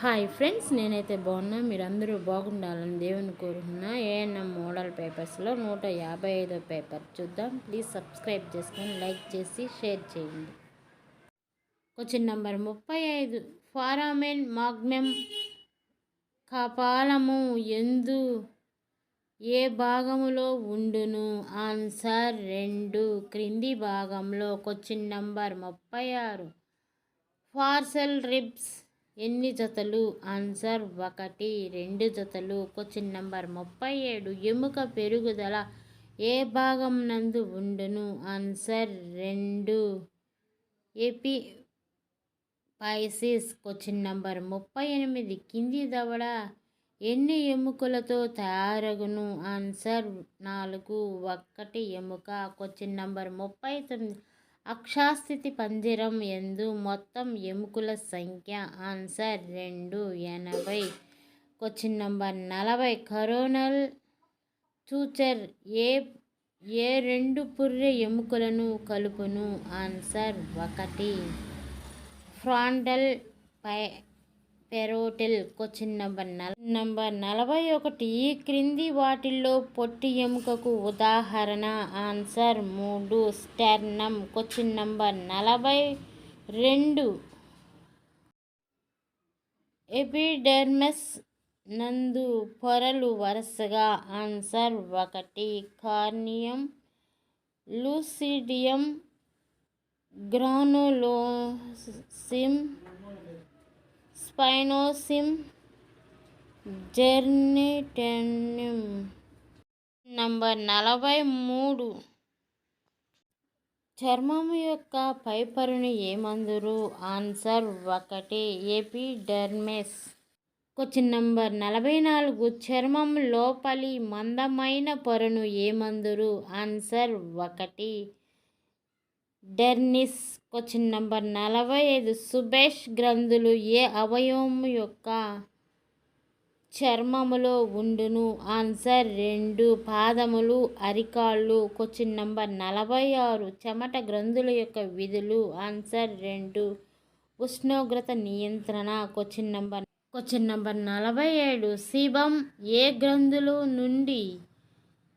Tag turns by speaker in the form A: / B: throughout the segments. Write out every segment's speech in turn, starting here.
A: Hi friends, నేనైతే బాగున్నా. మీరందరూ బాగుండాలని దేవుని కోరుకున్నా. ఏఎన్ఎం మోడల్ పేపర్స్లో 155 పేపర్ చూద్దాం. ప్లీజ్ సబ్స్క్రైబ్ చేసుకొని లైక్ చేసి షేర్ చేయండి. Question number 35. ఫారామెన్ మాగ్నమ్ కపాలము ఎందు ఏ భాగములో ఉండును? ఆన్సర్ 2 క్రింది భాగంలో. Question number 36. ఫార్సల్ రిబ్స్ ఎన్ని జతలు? ఆన్సర్ 1 2 జతలు. Question number 37. ఎముక పెరుగుదల ఏ భాగం నందు ఉండును? Answer 2 epiphysis. Question number 38. కింది దవడ ఎన్ని ఎముకలతో తయారగును? ఆన్సర్ 4 1 ఎముక. Question number 39. అక్షాస్థితి పంజరం యందు మొత్తం ఎముకల సంఖ్య? Answer 2 80. Question number 40. Coronal suture ఏ రెండు పుర్రె ఎముకలను కలుపును? Answer 1 frontal parietal. Question number 41. ఈ క్రింది వాటిల్లో పొట్టి ఎముకకు ఉదాహరణ? Answer 3 sternum. Question number 42. Epidermis నందు పొరలు వరుసగా? Answer 1 corneum, lucidum, granulosum, spinosum, germinativum. Number 43. చర్మము యొక్క పై పొరను ఏమందురు? Answer 1 epidermis. Question number 44. చర్మం లోపలి మందమైన పొరను ఏమందురు? Answer 1 dermis. Question number 45. సుబేష్ గ్రంథులు ఏ అవయవము యొక్క చర్మములో ఉండును? ఆన్సర్ 2 పాదములు, అరికాళ్ళు. Question number 46. చెమట గ్రంథుల యొక్క విధులు? ఆన్సర్ 2 ఉష్ణోగ్రత నియంత్రణ. Question number 47. సీబం ఏ గ్రంథుల నుండి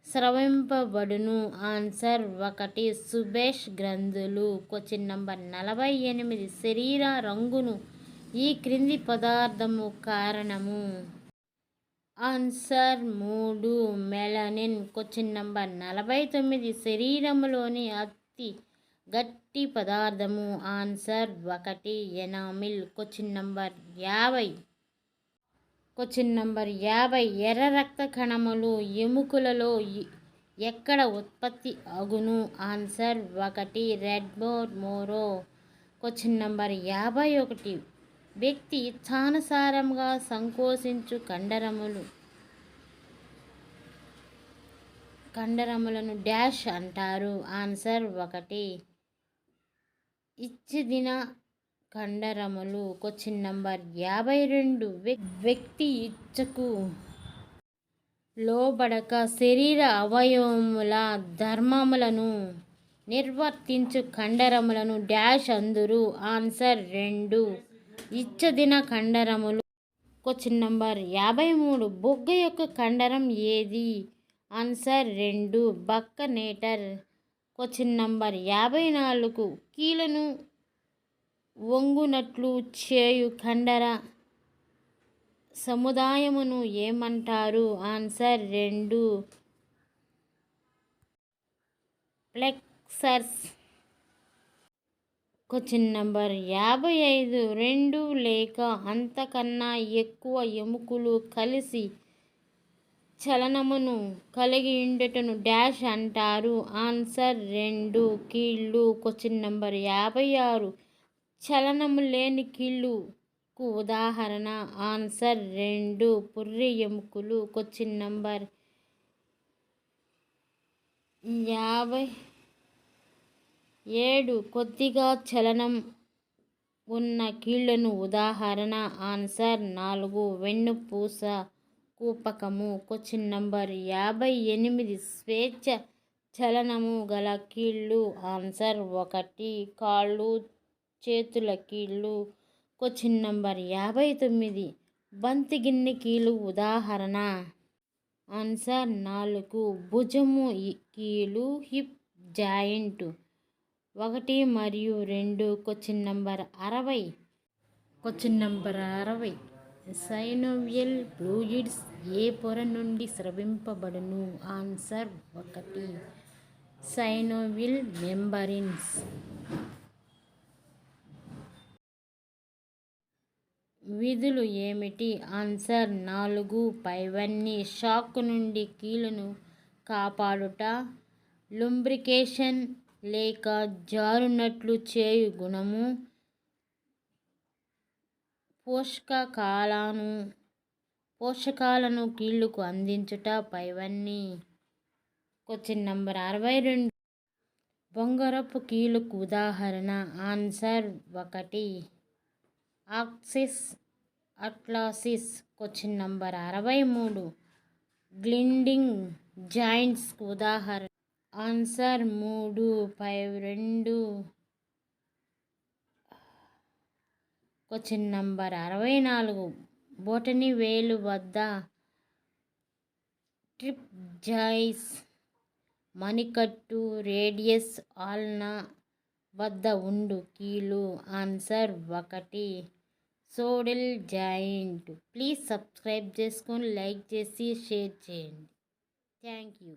A: స్రవింపబడును? ఆన్సర్ 1 సుబేష్ గ్రంథులు. Question number 48. శరీర రంగును ఈ క్రింది పదార్థము కారణము? Answer 3 melanin. Question number 49. శరీరంలోని అతి గట్టి పదార్థము? Answer 1 enamel. Question number 50. ఎర్ర రక్త కణములు ఎముకలలో ఎక్కడ ఉత్పత్తి అగును? Answer 1 red bone marrow. Question number 51. వ్యక్తి ఇచ్ఛానుసారంగా సంకోచించు కండరములను డాష్ అంటారు? ఆన్సర్ 1 ఇచ్ఛిదిన కండరములు. Question number 52. వ్యక్తి ఇచ్ఛకు లోబడక శరీర అవయవముల ధర్మములను నిర్వర్తించు కండరములను డాష్ అందురు? ఆన్సర్ 2 ఇచ్ఛాదిన కండరములు. Question number 53. బుగ్గ యొక్క కండరం ఏది? Answer 2 buccinator. Question number 54. కీళ్ళను వంగునట్లు చేయు కండర సముదాయమును ఏమంటారు? ఆన్సర్ 2 ఫ్లెక్సర్స్. Question number 55. 2 లేక అంతకన్నా ఎక్కువ ఎముకలు కలిసి చలనమును కలిగి ఉండుటను డాష్ అంటారు? ఆన్సర్ 2 కీళ్ళు. Question number 56. చలనము లేని కీళ్ళకు ఉదాహరణ? ఆన్సర్ 2 పుర్రె ఎముకలు. Question number 57. కొద్దిగా చలనం ఉన్న కీళ్ళను ఉదాహరణ? ఆన్సర్ 4 వెన్నుపూస కూపకము. Question number 58. స్వేచ్ఛ చలనము గల కీళ్ళు? ఆన్సర్ 1 కాళ్ళు, చేతుల కీళ్ళు. క్వశ్చన్ నంబర్ 59 బంతి గిన్నె కీలు ఉదాహరణ. ఆన్సర్ 4 భుజము కీలు హిప్ జాయింట్ 1 మరియు 2. క్వశ్చన్ నంబర్ 60 సైనోవియల్ ఫ్లూయిడ్స్ ఏ పొర నుండి స్రవింపబడును. Answer 1 synovial membranes. విధులు ఏమిటి. ఆన్సర్ 4 పైవన్నీ షాక్ నుండి కీలును కాపాడుట, లుబ్రికేషన్ లేక జారునట్లు చేయు గుణము, పోషకాలను కీళ్లకు అందించుట పైవన్నీ. క్వశ్చన్ నంబర్ 62 బొంగరపు కీలుకు ఉదాహరణ. ఆన్సర్ 1 అట్లాసిస్. క్వశ్చన్ నంబర్ 63 గ్లిండింగ్ జాయింట్స్ ఉదాహరణ. ఆన్సర్ 3 2. క్వశ్చన్ నంబర్ 64 బొటని వేలు వద్ద ట్రిప్ జాయిస్ మణికట్టు రేడియస్ ఆల్నా వద్ద ఉండు కీలు. ఆన్సర్ 1 సోడల్ జాయింట్. ప్లీజ్ సబ్స్క్రైబ్ చేసుకొని లైక్ చేసి షేర్ చేయండి. Thank you.